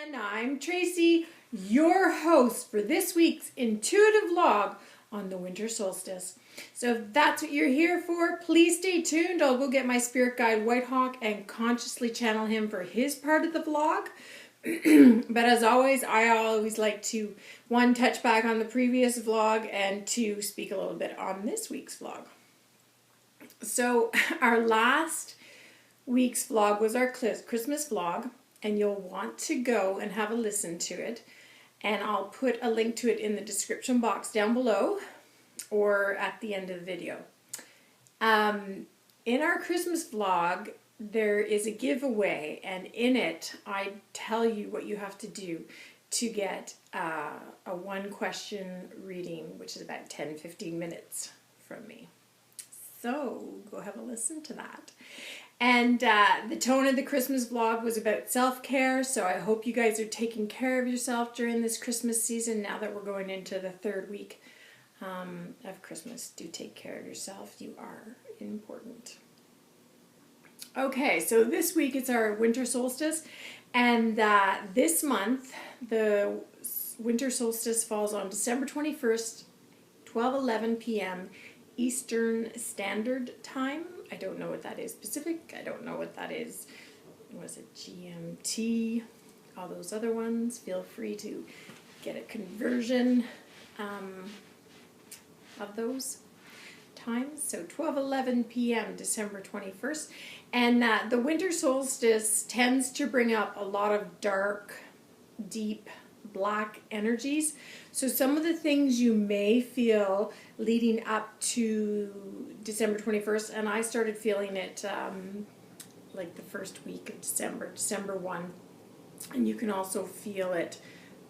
And I'm Tracy, your host for this week's intuitive vlog on the winter solstice. So if that's what you're here for, please stay tuned. I'll go get my spirit guide Whitehawk and consciously channel him for his part of the vlog. But as always, I always like to, one, touch back on the previous vlog, and two, speak a little bit on this week's vlog. So our last week's vlog was our Christmas vlog, and you'll want to go and have a listen to it. And I'll put a link to it in the description box down below or at the end of the video. In our Christmas vlog, there is a giveaway, and in it I tell you what you have to do to get a one question reading, which is about 10-15 minutes from me. So go have a listen to that. And the tone of the Christmas vlog was about self-care, so I hope you guys are taking care of yourself during this Christmas season now that we're going into the third week of Christmas. Do take care of yourself. You are important. Okay, so this week it's our winter solstice, and this month the winter solstice falls on December 21st, 12:11 p.m. Eastern Standard Time. I don't know what that is. Pacific, I don't know what that is. Was it GMT? All those other ones. Feel free to get a conversion of those times. So 12:11 p.m. December 21st. And the winter solstice tends to bring up a lot of dark, deep, black energies. So some of the things you may feel leading up to December 21st, and I started feeling it like the first week of December 1, and you can also feel it,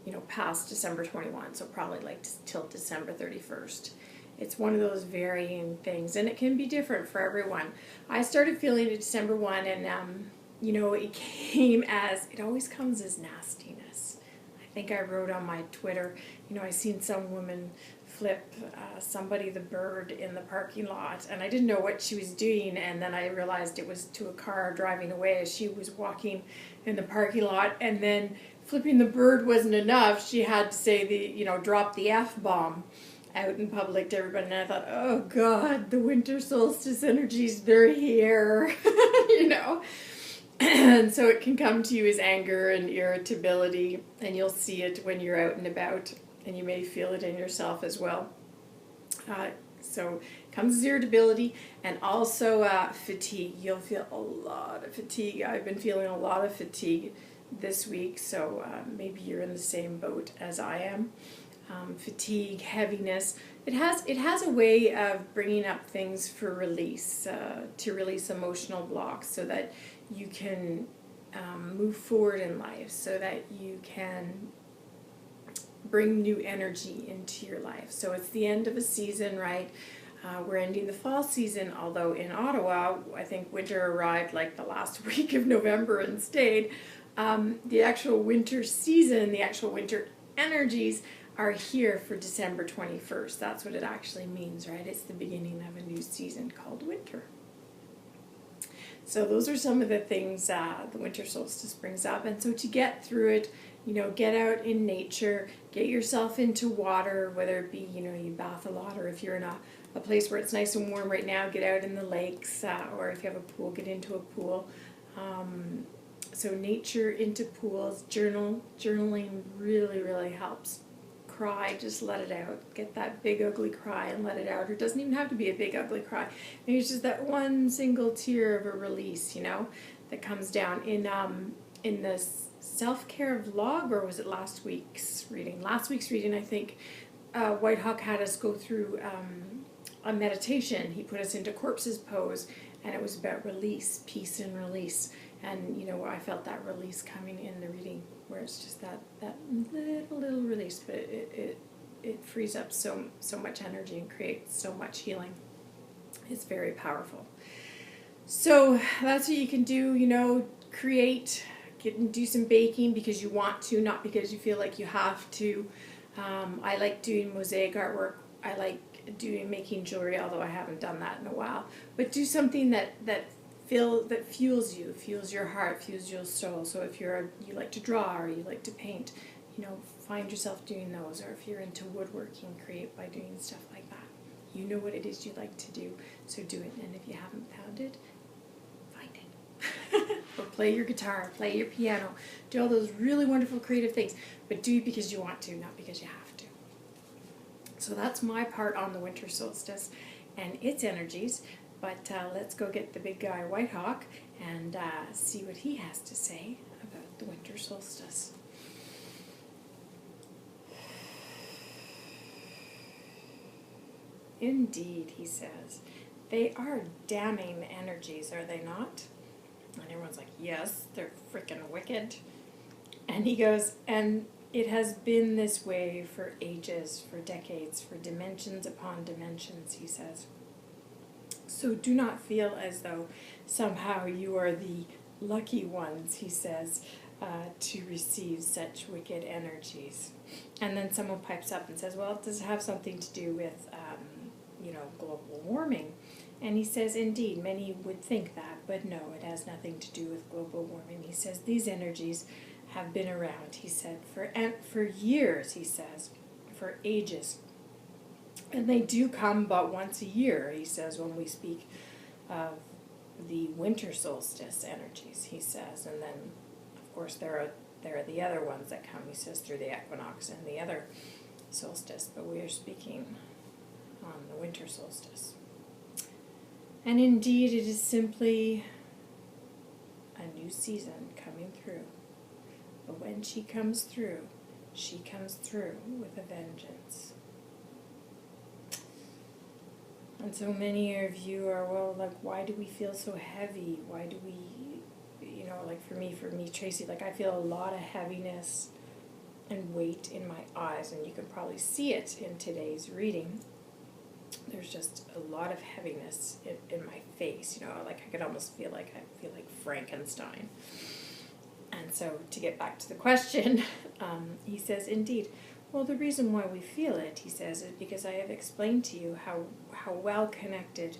you know, past December 21, so probably like till December 31st. It's one of those varying things, and it can be different for everyone. I started feeling it December 1, and you know, it came as, it always comes as nastiness. I think I wrote on my Twitter, you know, I seen some woman flip somebody the bird in the parking lot, and I didn't know what she was doing, and then I realized it was to a car driving away as she was walking in the parking lot, and then flipping the bird wasn't enough. She had to say the, you know, drop the F-bomb out in public to everybody, and I thought, oh God, the winter solstice energies, they're here, you know. And so it can come to you as anger and irritability, and you'll see it when you're out and about, and you may feel it in yourself as well. So it comes as irritability, and also fatigue. You'll feel a lot of fatigue. I've been feeling a lot of fatigue this week, so maybe you're in the same boat as I am. Fatigue, heaviness. It has a way of bringing up things for release, to release emotional blocks, so that you can move forward in life, so that you can bring new energy into your life. So it's the end of a season, right? We're ending the fall season, although in Ottawa, I think winter arrived like the last week of November and stayed. The actual winter season, the actual winter energies are here for December 21st. That's what it actually means, right? It's the beginning of a new season called winter. So those are some of the things the winter solstice brings up. And so to get through it, you know, get out in nature, get yourself into water, whether it be, you know, you bath a lot, or if you're in a place where it's nice and warm right now, get out in the lakes, or if you have a pool, get into a pool. So nature, into pools, journaling really, really helps. Cry, just let it out. Get that big ugly cry and let it out. It doesn't even have to be a big ugly cry. Maybe it's just that one single tear of a release, you know, that comes down. In the self-care vlog, or was it last week's reading? Last week's reading, I think, Whitehawk had us go through a meditation. He put us into corpses pose, and it was about release, peace and release. And, you know, I felt that release coming in the reading, where it's just that little release, but it frees up so much energy and creates so much healing. It's very powerful. So that's what you can do, you know, create, do some baking because you want to, not because you feel like you have to. I like doing mosaic artwork. I like making jewelry, although I haven't done that in a while. But do something that that fuels you, fuels your heart, fuels your soul. So if you like to draw or you like to paint, find yourself doing those. Or if you're into woodworking, create by doing stuff like that. You know what it is you like to do, so do it. And if you haven't found it, find it. Or play your guitar, play your piano, do all those really wonderful creative things. But do it because you want to, not because you have to. So that's my part on the winter solstice and its energies. But let's go get the big guy Whitehawk and see what he has to say about the winter solstice. Indeed, he says. They are damning energies, are they not? And everyone's like, yes, they're freaking wicked. And he goes, and it has been this way for ages, for decades, for dimensions upon dimensions, he says. So do not feel as though somehow you are the lucky ones, he says, to receive such wicked energies. And then someone pipes up and says, well, does it have something to do with, global warming? And he says, indeed, many would think that, but no, it has nothing to do with global warming. He says, these energies have been around, he said, for years, he says, for ages. And they do come but once a year, he says, when we speak of the winter solstice energies, he says. And then, of course, there are the other ones that come, he says, through the equinox and the other solstice. But we are speaking on the winter solstice. And indeed, it is simply a new season coming through. But when she comes through with a vengeance. And so many of you are, well, like, why do we feel so heavy? Why do we, like for me, Tracy, like I feel a lot of heaviness and weight in my eyes, and you can probably see it in today's reading. There's just a lot of heaviness in my face, like I could almost feel like Frankenstein. And so to get back to the question, he says, indeed, well, the reason why we feel it, he says, is because I have explained to you how well connected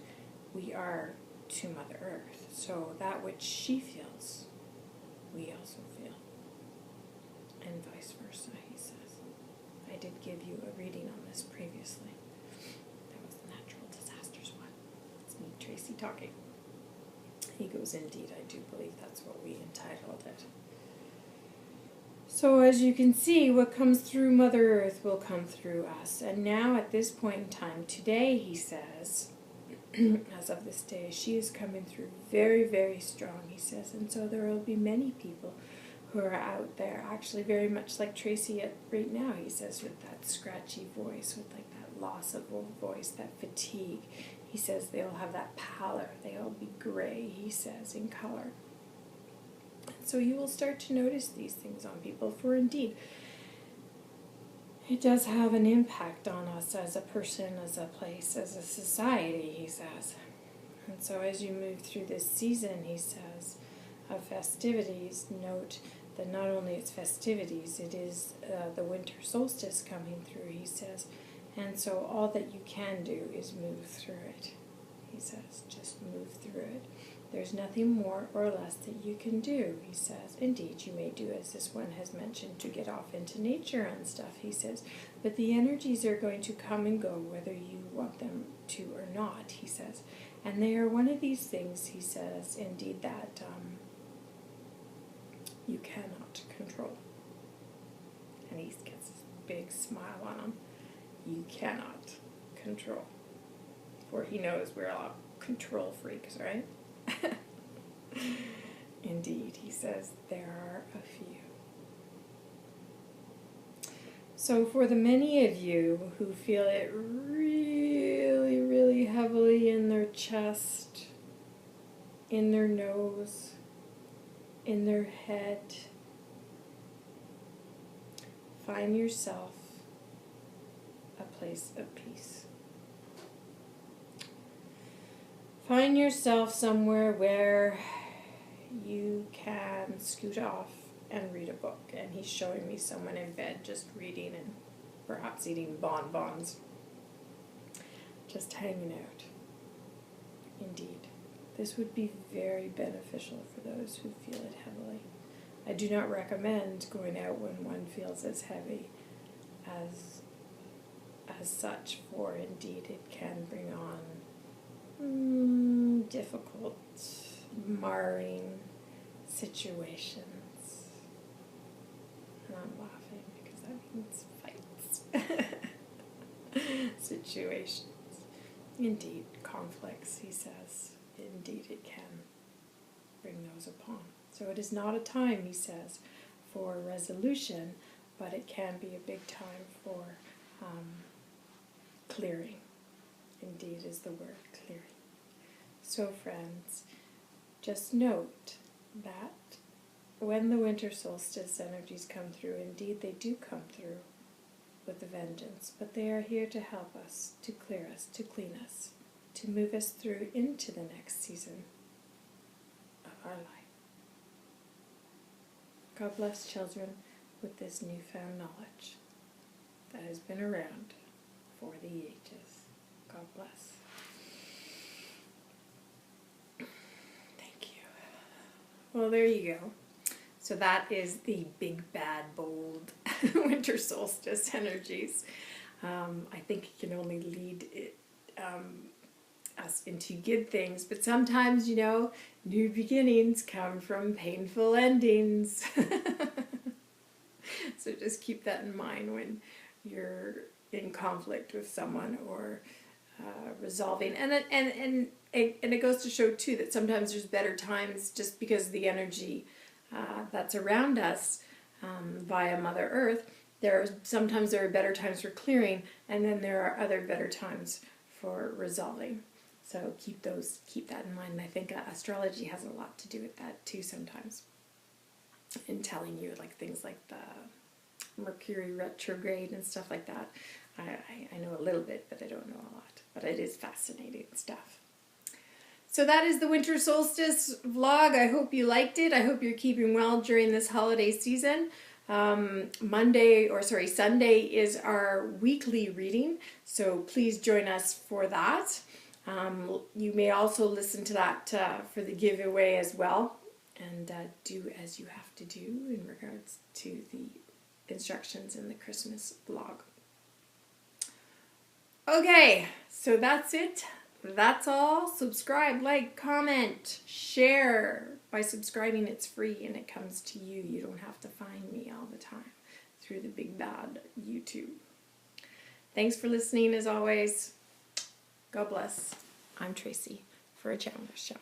we are to Mother Earth. So that which she feels, we also feel. And vice versa, he says. I did give you a reading on this previously. That was the natural disasters one. It's me, Tracy, talking. He goes, indeed, I do believe that's what we entitled it. So as you can see, what comes through Mother Earth will come through us. And now at this point in time, today, he says, as of this day, she is coming through very, very strong, he says. And so there will be many people who are out there, actually very much like Tracy right now, he says, with that scratchy voice, with like that loss of voice, that fatigue. He says they'll have that pallor, they'll be gray, he says, in color. So you will start to notice these things on people, for indeed, it does have an impact on us as a person, as a place, as a society, he says. And so as you move through this season, he says, of festivities, note that not only it's festivities, it is the winter solstice coming through, he says. And so all that you can do is move through it, he says. Just move through it. There's nothing more or less that you can do, he says. Indeed, you may do, as this one has mentioned, to get off into nature and stuff, he says. But the energies are going to come and go whether you want them to or not, he says. And they are one of these things, he says, indeed, that you cannot control. And he gets this big smile on him. You cannot control. For he knows we're all control freaks, right? Indeed, he says, there are a few. So for the many of you who feel it really, really heavily in their chest, in their nose, in their head, find yourself a place of peace. Find yourself somewhere where you can scoot off and read a book. And he's showing me someone in bed just reading and perhaps eating bonbons. Just hanging out. Indeed. This would be very beneficial for those who feel it heavily. I do not recommend going out when one feels as heavy as such, for indeed it can bring on difficult, marring situations. And I'm laughing because that means fights. Situations. Indeed, conflicts, he says. Indeed, it can bring those upon. So it is not a time, he says, for resolution, but it can be a big time for clearing. Indeed is the word, clearing. So friends, just note that when the winter solstice energies come through, indeed they do come through with a vengeance, but they are here to help us, to clear us, to clean us, to move us through into the next season of our life. God bless children with this newfound knowledge that has been around for the ages. God bless. Thank you. Well, there you go. So that is the big, bad, bold winter solstice energies. I think it can only lead us into good things, but sometimes, new beginnings come from painful endings. So just keep that in mind when you're in conflict with someone or resolving. And it goes to show too that sometimes there's better times, just because the energy that's around us via Mother Earth. Sometimes there are better times for clearing, and then there are other better times for resolving. So keep that in mind. And I think astrology has a lot to do with that too sometimes, in telling you things like the Mercury retrograde and stuff like that. I know a little bit, but I don't know a lot. But it is fascinating stuff. So that is the winter solstice vlog. I hope you liked it. I hope you're keeping well during this holiday season. Sunday is our weekly reading, so please join us for that. You may also listen to that for the giveaway as well, and do as you have to do in regards to the instructions in the Christmas vlog. Okay, so that's it. That's all. Subscribe, like, comment, share. By subscribing, it's free and it comes to you. You don't have to find me all the time through the big bad YouTube. Thanks for listening as always. God bless. I'm Tracy for a Challenger Show.